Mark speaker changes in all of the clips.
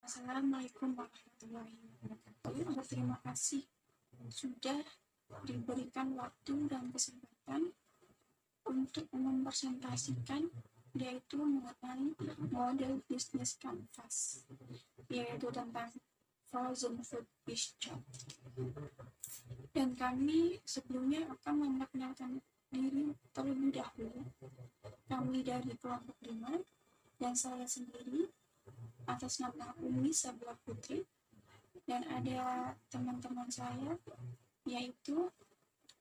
Speaker 1: Assalamualaikum warahmatullahi wabarakatuh. Berterima kasih sudah diberikan waktu dan kesempatan untuk mempresentasikan yaitu mengenai model bisnis kanvas, yaitu tentang frozen food bistro. Dan kami sebelumnya akan memperkenalkan diri terlebih dahulu. Kami dari kelompok 5 dan saya sendiri atas nama Umi Sabla Putri, dan ada teman-teman saya yaitu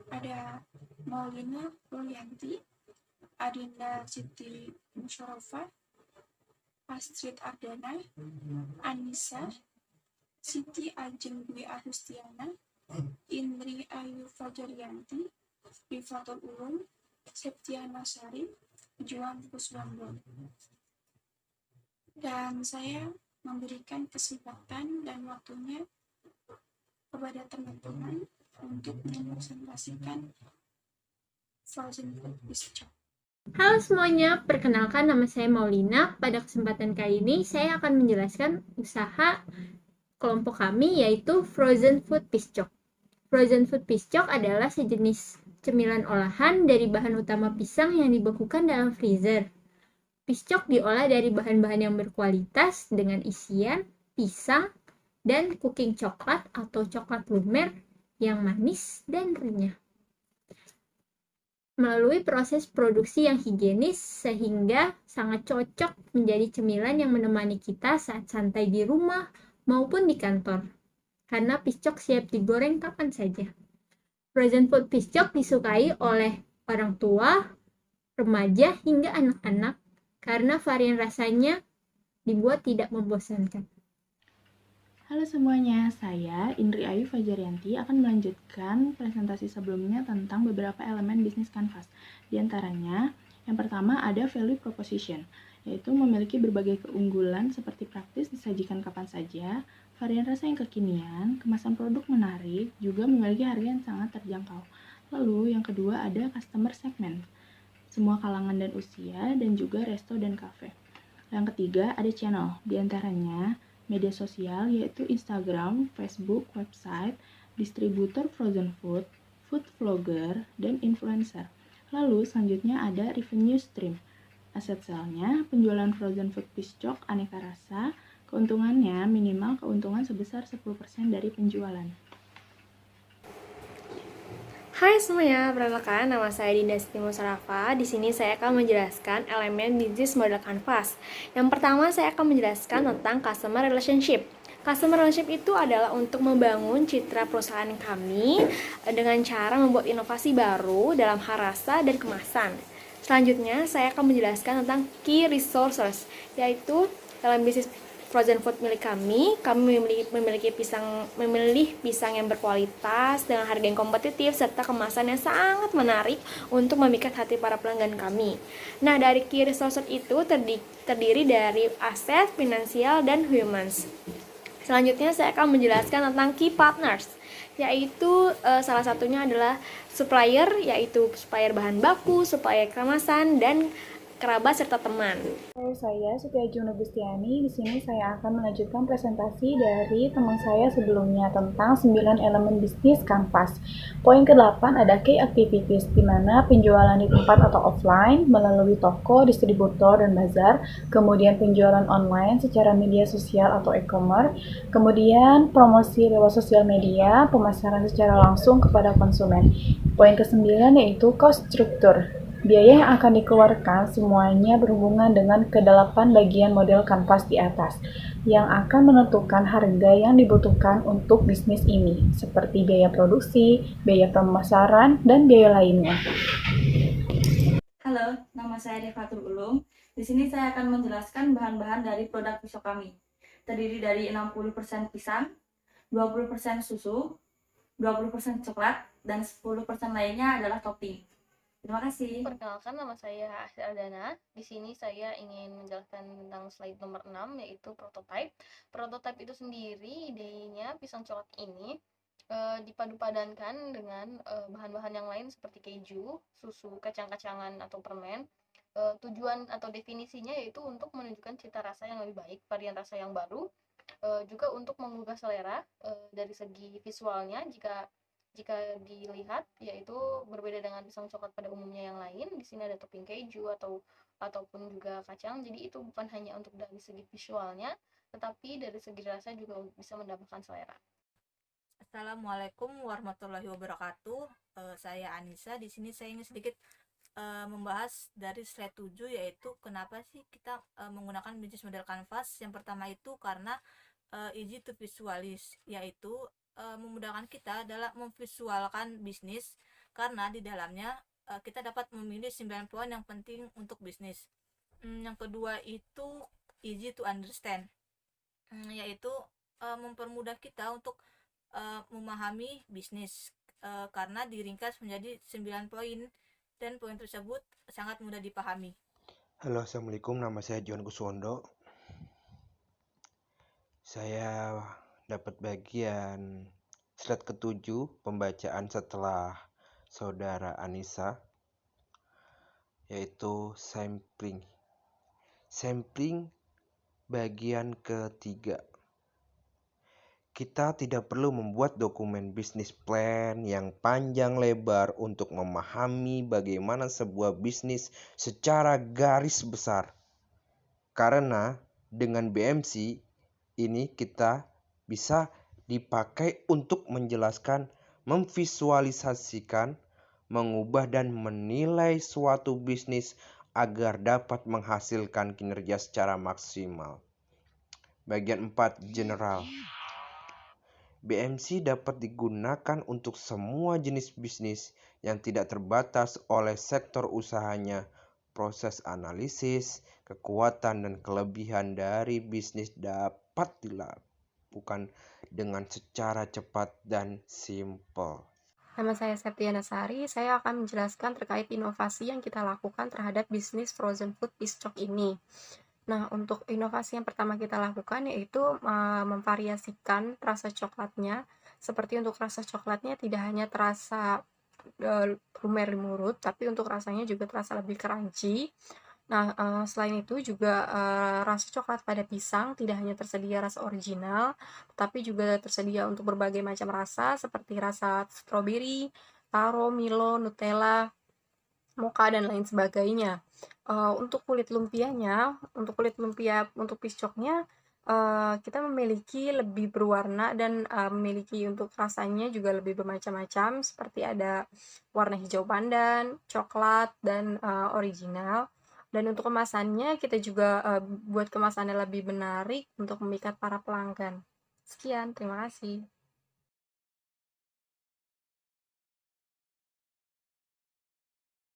Speaker 1: ada Maulina Rulianti, Adinda Siti Musyarofa, Astrid Ardana, Anissa, Siti Ajeng Dwi Agustiana, Indri Ayu Fajarianti, Rifatul Ulum, Septiana Sari, Juan Kuswambon. Dan saya memberikan kesempatan dan waktunya kepada teman-teman untuk mempresentasikan frozen food bistro.
Speaker 2: Halo semuanya, perkenalkan nama saya Maulina. Pada kesempatan kali ini saya akan menjelaskan usaha kelompok kami yaitu Frozen Food Piscok. Frozen Food Piscok adalah sejenis cemilan olahan dari bahan utama pisang yang dibekukan dalam freezer. Piscok diolah dari bahan-bahan yang berkualitas dengan isian pisang dan cooking coklat atau coklat lumer yang manis dan renyah. Melalui proses produksi yang higienis sehingga sangat cocok menjadi cemilan yang menemani kita saat santai di rumah maupun di kantor. Karena piscok siap digoreng kapan saja. Frozen food piscok disukai oleh orang tua, remaja hingga anak-anak karena varian rasanya dibuat tidak membosankan.
Speaker 3: Halo semuanya, saya Indri Ayu Fajarianti akan melanjutkan presentasi sebelumnya tentang beberapa elemen bisnis kanvas. Di antaranya, yang pertama ada value proposition, yaitu memiliki berbagai keunggulan seperti praktis disajikan kapan saja, varian rasa yang kekinian, kemasan produk menarik, juga memiliki harga yang sangat terjangkau. Lalu yang kedua ada customer segment, semua kalangan dan usia, dan juga resto dan kafe. Yang ketiga ada channel, di antaranya media sosial yaitu Instagram, Facebook, website, distributor frozen food, food vlogger, dan influencer. Lalu selanjutnya ada revenue stream. Aset selnya, penjualan frozen food piscok aneka rasa, keuntungannya minimal keuntungan sebesar 10% dari penjualan.
Speaker 4: Hai semuanya, perkenalkan nama saya Dinda Siti Musarafa. Di sini saya akan menjelaskan elemen bisnis model kanvas. Yang pertama saya akan menjelaskan tentang customer relationship. Customer relationship itu adalah untuk membangun citra perusahaan kami dengan cara membuat inovasi baru dalam hal rasa dan kemasan. Selanjutnya saya akan menjelaskan tentang key resources, yaitu dalam bisnis frozen food milik kami memilih pisang yang berkualitas dengan harga yang kompetitif serta kemasan yang sangat menarik untuk memikat hati para pelanggan kami. Nah, dari key resources itu terdiri dari aset, finansial, dan humans. Selanjutnya saya akan menjelaskan tentang key partners, yaitu salah satunya adalah supplier, yaitu supplier bahan baku, supplier kemasan, dan kerabat serta teman.
Speaker 3: Saya Siti Ajeng Agustiani. Di sini saya akan melanjutkan presentasi dari teman saya sebelumnya tentang 9 elemen bisnis kanvas. Poin ke-8 ada key activities, di mana penjualan di tempat atau offline melalui toko, distributor, dan bazar, kemudian penjualan online secara media sosial atau e-commerce, kemudian promosi lewat sosial media, pemasaran secara langsung kepada konsumen. Poin ke-9 yaitu cost structure. Biaya yang akan dikeluarkan semuanya berhubungan dengan ke-8 bagian model kanvas di atas, yang akan menentukan harga yang dibutuhkan untuk bisnis ini, seperti biaya produksi, biaya pemasaran, dan biaya lainnya.
Speaker 5: Halo, nama saya Rifatul Ulum. Di sini saya akan menjelaskan bahan-bahan dari produk pisau kami. Terdiri dari 60% pisang, 20% susu, 20% coklat, dan 10% lainnya adalah topping. Terima kasih.
Speaker 6: Perkenalkan, nama saya Astrid Ardana. Di sini saya ingin menjelaskan tentang slide nomor 6, yaitu prototype. Prototype itu sendiri, idenya pisang coklat ini dipadu-padankan dengan bahan-bahan yang lain seperti keju, susu, kacang-kacangan atau permen. Tujuan atau definisinya yaitu untuk menunjukkan cita rasa yang lebih baik, varian rasa yang baru, Juga untuk menggugah selera dari segi visualnya, jika dilihat yaitu berbeda dengan pisang coklat pada umumnya yang lain. Di sini ada topping keju ataupun juga kacang. Jadi itu bukan hanya untuk dari segi visualnya, tetapi dari segi rasa juga bisa mendapatkan selera.
Speaker 7: Assalamualaikum warahmatullahi wabarakatuh. Saya Anissa. Di sini saya ingin sedikit membahas dari slide 7, yaitu kenapa sih kita menggunakan bisnis model kanvas. Yang pertama itu karena easy to visualize, yaitu memudahkan kita dalam memvisualkan bisnis, karena di dalamnya kita dapat memilih 9 poin yang penting untuk bisnis. Yang kedua itu easy to understand, yaitu mempermudah kita untuk memahami bisnis, karena diringkas menjadi 9 poin, dan poin tersebut sangat mudah dipahami.
Speaker 8: Halo, Assalamualaikum. Nama saya John Kuswondo. Saya dapat bagian slide ke-7, pembacaan setelah saudara Anissa, yaitu sampling. Sampling bagian ketiga. Kita tidak perlu membuat dokumen bisnis plan yang panjang lebar untuk memahami bagaimana sebuah bisnis secara garis besar. Karena dengan BMC ini kita bisa dipakai untuk menjelaskan, memvisualisasikan, mengubah dan menilai suatu bisnis agar dapat menghasilkan kinerja secara maksimal. Bagian 4, general. BMC dapat digunakan untuk semua jenis bisnis yang tidak terbatas oleh sektor usahanya. Proses analisis, kekuatan dan kelebihan dari bisnis dapat dilakukan dengan secara cepat dan simpel.
Speaker 9: Nama saya Septiana Sari, saya akan menjelaskan terkait inovasi yang kita lakukan terhadap bisnis frozen food Piscok ini. Nah, untuk inovasi yang pertama kita lakukan yaitu memvariasikan rasa coklatnya. Seperti untuk rasa coklatnya tidak hanya terasa lumer di mulut, tapi untuk rasanya juga terasa lebih crunchy. Nah, selain itu juga rasa coklat pada pisang tidak hanya tersedia rasa original, tetapi juga tersedia untuk berbagai macam rasa seperti rasa stroberi, taro, Milo, Nutella, mocha, dan lain sebagainya. Untuk kulit lumpia untuk piscoknya kita memiliki lebih berwarna dan memiliki untuk rasanya juga lebih bermacam-macam, seperti ada warna hijau pandan, coklat, dan original. Dan untuk kemasannya kita juga buat kemasannya lebih menarik untuk memikat para pelanggan. Sekian, terima kasih.